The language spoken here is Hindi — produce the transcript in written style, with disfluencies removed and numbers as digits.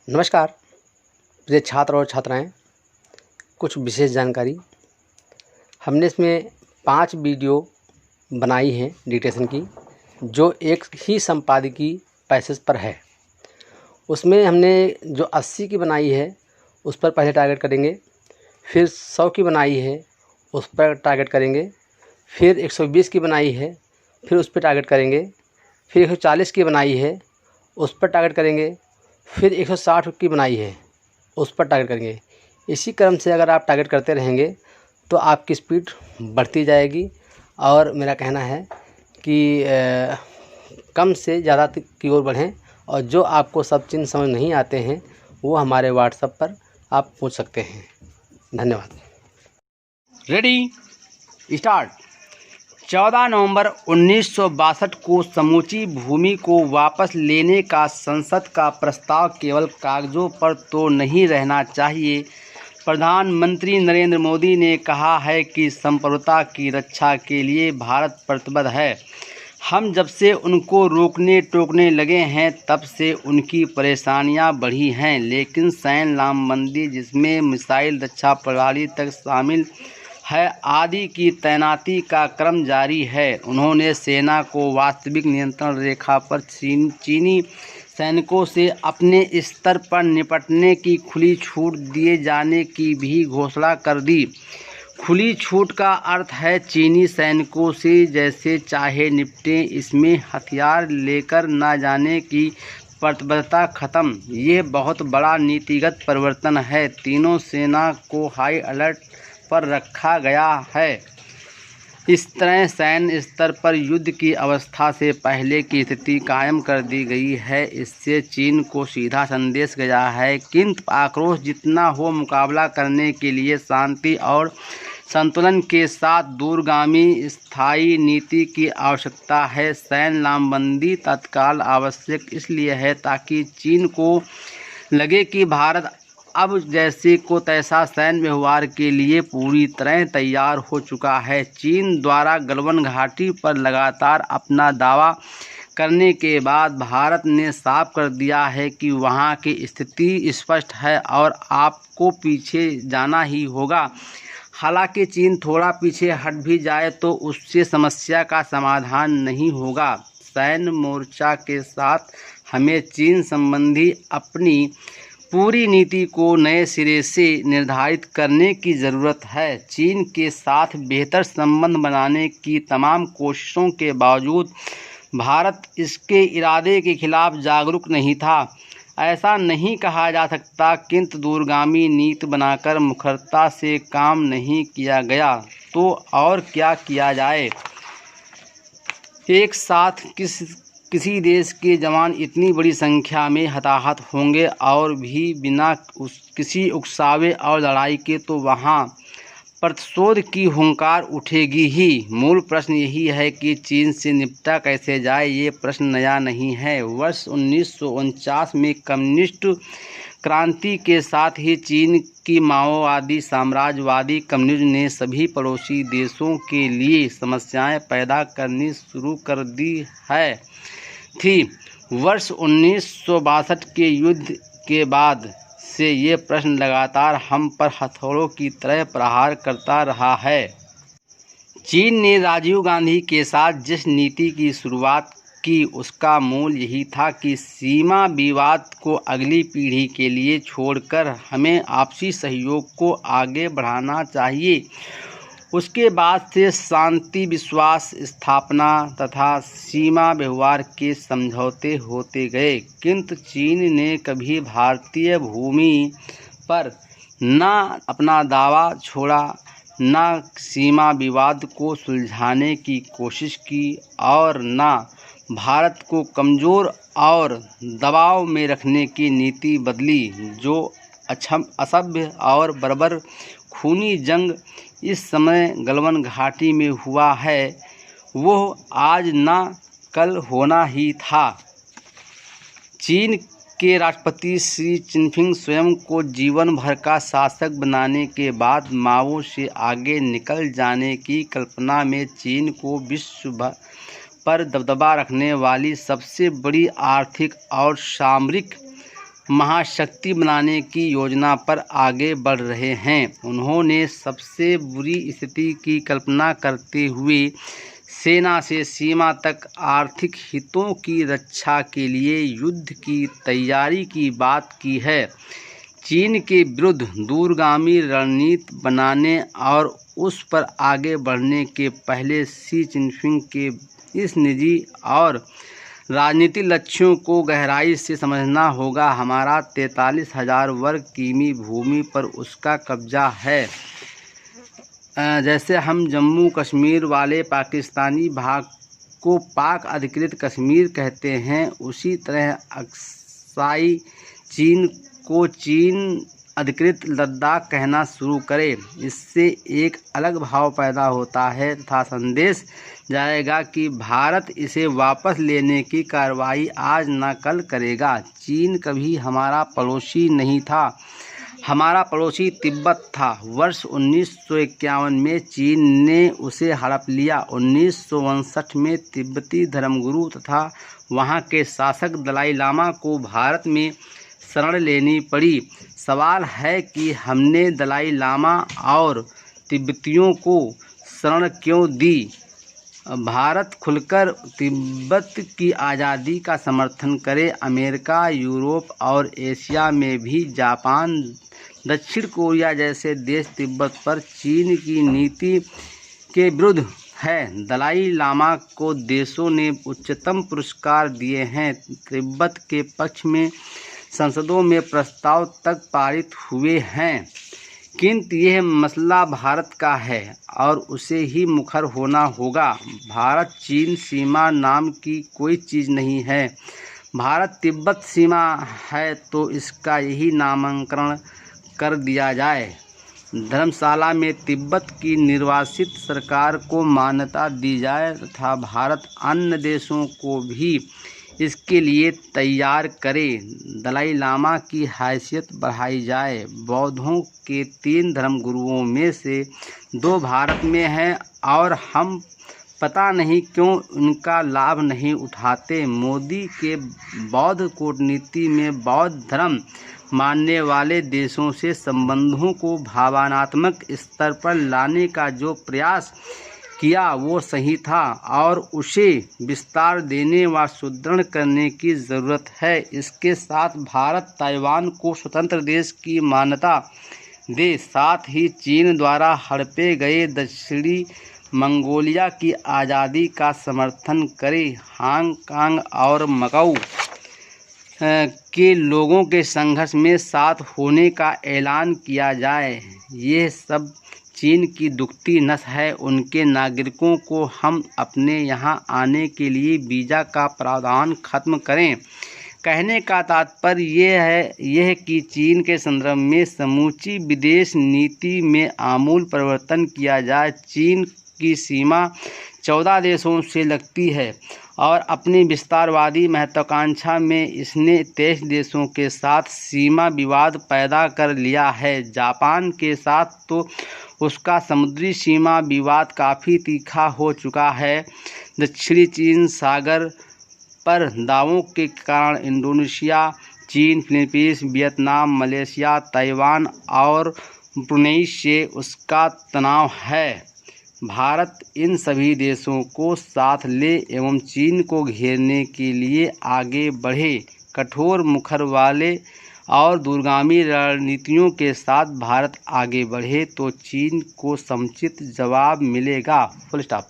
नमस्कार प्रिय छात्र और छात्राएं, कुछ विशेष जानकारी हमने इसमें 5 वीडियो बनाई हैं डिक्टेशन की, जो एक ही संपादकीय पैसेज पर है। उसमें हमने जो 80 की बनाई है उस पर पहले टारगेट करेंगे, फिर 100 की बनाई है उस पर टारगेट करेंगे, फिर 120 की बनाई है फिर उस पर टारगेट करेंगे, फिर 140 की बनाई है उस पर टारगेट करेंगे, फिर 160 की बनाई है उस पर टारगेट करेंगे। इसी क्रम से अगर आप टारगेट करते रहेंगे तो आपकी स्पीड बढ़ती जाएगी। और मेरा कहना है कि कम से ज़्यादा की ओर बढ़ें, और जो आपको सब चिन्ह समझ नहीं आते हैं वो हमारे व्हाट्सएप पर आप पूछ सकते हैं। धन्यवाद। Ready start. 14 नवंबर 1962 को समूची भूमि को वापस लेने का संसद का प्रस्ताव केवल कागजों पर तो नहीं रहना चाहिए। प्रधानमंत्री नरेंद्र मोदी ने कहा है कि संप्रभुता की रक्षा के लिए भारत प्रतिबद्ध है। हम जब से उनको रोकने टोकने लगे हैं तब से उनकी परेशानियां बढ़ी हैं, लेकिन सैन्य लामबंदी, जिसमें मिसाइल रक्षा प्रणाली तक शामिल है, आदि की तैनाती का क्रम जारी है। उन्होंने सेना को वास्तविक नियंत्रण रेखा पर चीनी सैनिकों से अपने स्तर पर निपटने की खुली छूट दिए जाने की भी घोषणा कर दी। खुली छूट का अर्थ है चीनी सैनिकों से जैसे चाहे निपटें, इसमें हथियार लेकर न जाने की प्रतिबद्धता खत्म। ये बहुत बड़ा नीतिगत परिवर्तन है। तीनों सेना को हाई अलर्ट पर रखा गया है। इस तरह सैन्य स्तर पर युद्ध की अवस्था से पहले की स्थिति कायम कर दी गई है। इससे चीन को सीधा संदेश गया है, किंतु आक्रोश जितना हो, मुकाबला करने के लिए शांति और संतुलन के साथ दूरगामी स्थायी नीति की आवश्यकता है। सैन्य लामबंदी तत्काल आवश्यक इसलिए है ताकि चीन को लगे कि भारत अब जैसे को तैसा सैन्य व्यवहार के लिए पूरी तरह तैयार हो चुका है। चीन द्वारा गलवान घाटी पर लगातार अपना दावा करने के बाद भारत ने साफ कर दिया है कि वहां की स्थिति स्पष्ट है और आपको पीछे जाना ही होगा। हालांकि चीन थोड़ा पीछे हट भी जाए तो उससे समस्या का समाधान नहीं होगा। सैन्य मोर्चा के साथ हमें चीन संबंधी अपनी पूरी नीति को नए सिरे से निर्धारित करने की ज़रूरत है। चीन के साथ बेहतर संबंध बनाने की तमाम कोशिशों के बावजूद भारत इसके इरादे के खिलाफ जागरूक नहीं था। ऐसा नहीं कहा जा सकता, किंतु दूरगामी नीति बनाकर मुखरता से काम नहीं किया गया तो और क्या किया जाए। एक साथ किसी देश के जवान इतनी बड़ी संख्या में हताहत होंगे और भी बिना किसी उकसावे और लड़ाई के, तो वहाँ प्रतिशोध की हुंकार उठेगी ही। मूल प्रश्न यही है कि चीन से निपटा कैसे जाए। ये प्रश्न नया नहीं है। वर्ष 1949 में कम्युनिस्ट क्रांति के साथ ही चीन की माओवादी साम्राज्यवादी कम्युनिज्म ने सभी पड़ोसी देशों के लिए समस्याएं पैदा करनी शुरू कर दी थी। वर्ष 1962 के युद्ध के बाद से ये प्रश्न लगातार हम पर हथौड़ों की तरह प्रहार करता रहा है। चीन ने राजीव गांधी के साथ जिस नीति की शुरुआत की उसका मूल यही था कि सीमा विवाद को अगली पीढ़ी के लिए छोड़कर हमें आपसी सहयोग को आगे बढ़ाना चाहिए। उसके बाद से शांति, विश्वास स्थापना तथा सीमा व्यवहार के समझौते होते गए, किंतु चीन ने कभी भारतीय भूमि पर न अपना दावा छोड़ा, न सीमा विवाद को सुलझाने की कोशिश की और न भारत को कमज़ोर और दबाव में रखने की नीति बदली। जो असभ्य और बर्बर खूनी जंग इस समय गलवान घाटी में हुआ है, वो आज न कल होना ही था। चीन के राष्ट्रपति शी चिनफिंग स्वयं को जीवन भर का शासक बनाने के बाद माओ से आगे निकल जाने की कल्पना में चीन को विश्व पर दबदबा रखने वाली सबसे बड़ी आर्थिक और सामरिक महाशक्ति बनाने की योजना पर आगे बढ़ रहे हैं। उन्होंने सबसे बुरी स्थिति की कल्पना करते हुए सेना से सीमा तक आर्थिक हितों की रक्षा के लिए युद्ध की तैयारी की बात की है। चीन के विरुद्ध दूरगामी रणनीति बनाने और उस पर आगे बढ़ने के पहले शी जिनपिंग के इस निजी और राजनीतिक लक्ष्यों को गहराई से समझना होगा। हमारा 43,000 वर्ग किमी भूमि पर उसका कब्जा है। जैसे हम जम्मू कश्मीर वाले पाकिस्तानी भाग को पाक अधिकृत कश्मीर कहते हैं, उसी तरह अक्साई चीन को चीन अधिकृत लद्दाख कहना शुरू करे। इससे एक अलग भाव पैदा होता है तथा संदेश जाएगा कि भारत इसे वापस लेने की कार्रवाई आज न कल करेगा। चीन कभी हमारा पड़ोसी नहीं था, हमारा पड़ोसी तिब्बत था। वर्ष 1951 में चीन ने उसे हड़प लिया। 1959 में तिब्बती धर्मगुरु तथा वहाँ के शासक दलाई लामा को भारत में शरण लेनी पड़ी। सवाल है कि हमने दलाई लामा और तिब्बतियों को शरण क्यों दी। भारत खुलकर तिब्बत की आज़ादी का समर्थन करे। अमेरिका, यूरोप और एशिया में भी जापान, दक्षिण कोरिया जैसे देश तिब्बत पर चीन की नीति के विरुद्ध है। दलाई लामा को देशों ने उच्चतम पुरस्कार दिए हैं। तिब्बत के पक्ष में संसदों में प्रस्ताव तक पारित हुए हैं, किंतु यह मसला भारत का है और उसे ही मुखर होना होगा। भारत चीन सीमा नाम की कोई चीज़ नहीं है। भारत तिब्बत सीमा है तो इसका यही नामकरण कर दिया जाए। धर्मशाला में तिब्बत की निर्वासित सरकार को मान्यता दी जाए तथा भारत अन्य देशों को भी इसके लिए तैयार करे। दलाई लामा की हैसियत बढ़ाई जाए। बौद्धों के 3 धर्मगुरुओं में से 2 भारत में हैं और हम पता नहीं क्यों उनका लाभ नहीं उठाते। मोदी के बौद्ध कूटनीति में बौद्ध धर्म मानने वाले देशों से संबंधों को भावनात्मक स्तर पर लाने का जो प्रयास किया वो सही था और उसे विस्तार देने व सुदृढ़ करने की ज़रूरत है। इसके साथ भारत ताइवान को स्वतंत्र देश की मान्यता दे, साथ ही चीन द्वारा हड़पे गए दक्षिणी मंगोलिया की आज़ादी का समर्थन करे। हांगकांग और मकाऊ के लोगों के संघर्ष में साथ होने का ऐलान किया जाए। ये सब चीन की दुखती नस है। उनके नागरिकों को हम अपने यहाँ आने के लिए वीज़ा का प्रावधान खत्म करें। कहने का तात्पर्य यह कि चीन के संदर्भ में समूची विदेश नीति में आमूल परिवर्तन किया जाए। चीन की सीमा 14 देशों से लगती है और अपनी विस्तारवादी महत्वाकांक्षा में इसने 23 देशों के साथ सीमा विवाद पैदा कर लिया है। जापान के साथ तो उसका समुद्री सीमा विवाद काफ़ी तीखा हो चुका है। दक्षिणी चीन सागर पर दावों के कारण इंडोनेशिया, चीन, फिलीपींस, वियतनाम, मलेशिया, ताइवान और ब्रुनेई से उसका तनाव है। भारत इन सभी देशों को साथ ले एवं चीन को घेरने के लिए आगे बढ़े। कठोर मुखर वाले और दूरगामी रणनीतियों के साथ भारत आगे बढ़े तो चीन को समुचित जवाब मिलेगा। Full stop.